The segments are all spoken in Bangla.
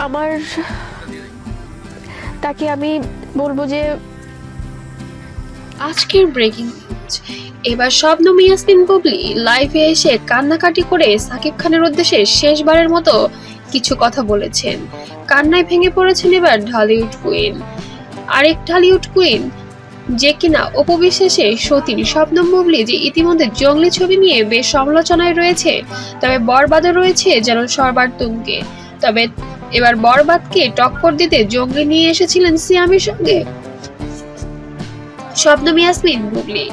আমার তাকে আমি বলবো যে আজকের ব্রেকিং নিউজ। এবার শবনম ইয়াসমিন বুবলি লাইভে এসে কান্নাকাটি করে সাকিব খানের উদ্দেশ্যে শেষবারের মতো কিছু কথা বলেছেন। কান্নায় ভেঙে পড়েছেন এবার ঢালিউড কুইন। আরেক ঢালিউড কুইন যে কিনা অপবিশ্বাসে সতীন শবনম বুবলি যে ইতিমধ্যে জঙ্গলি ছবি নিয়ে বেশ সমালোচনায় রয়েছে, তবে বরবাদও রয়েছে যেন সবার তুঙ্গে। তবে এবার বরবাদকে টক্কর দিতে জঙ্গলি নিয়ে এসেছিলেন সিয়ামের সঙ্গে শবনম ইয়াসমিন বুবলি।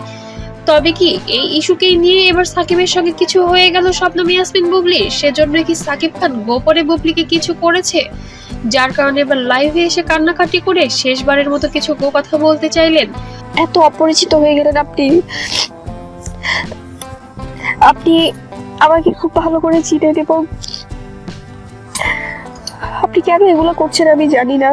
তবে কি এই ইস্যুকে নিয়ে এবার সাকিবের সঙ্গে কিছু হয়ে গেল শবনম ইয়াসমিন বুবলি? সেজন্য কি সাকিব খান গোপনে বুবলিকে কিছু করেছে, যার কারণে এবার লাইভে এসে কান্নাকাটি করে শেষবারের মতো কিছু কথা বলতে চাইলেন? এত অপরিচিত হয়ে গেলেন আপনি। আপনি আমাকে খুব ভালো করে চিনেন এবং আপনি কেন এগুলো করছেন আমি জানি না।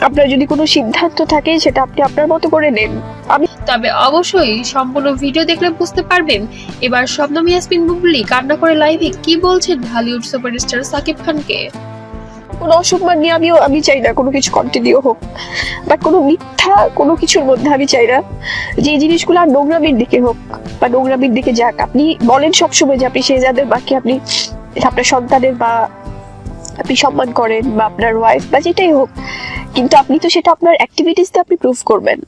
আপনার যদি কোনো সিদ্ধান্ত থাকে সেটা আপনি আপনার মতো করে নেন। আমি তবে অবশ্যই সম্পূর্ণ ভিডিও দেখলে বুঝতে পারবেন এবার শবনম ইয়াসমিন বুবলি কান্না করে লাইভে কি বলছেন ঢালিউড সুপারস্টার সাকিব খানকে। কোনো অসম্মান নিয়ে আমি চাই না কোনো কিছু কন্টিনিউ হোক, বা কোনো মিথ্যা কোনো কিছুর মধ্যে আমি চাই না যে এই জিনিসগুলো আর নোংরামির দিকে হোক বা নোংরামির দিকে যাক। আপনি বলেন সবসময় যে আপনি শেহজাদের বাকি আপনি আপনার সন্তানের বা আপনি সম্মান করেন বা আপনার ওয়াইফ বা যেটাই হোক, কিন্তু আপনি তো সেটা আপনার অ্যাক্টিভিটিস দিয়ে আপনি প্রুভ করবেন।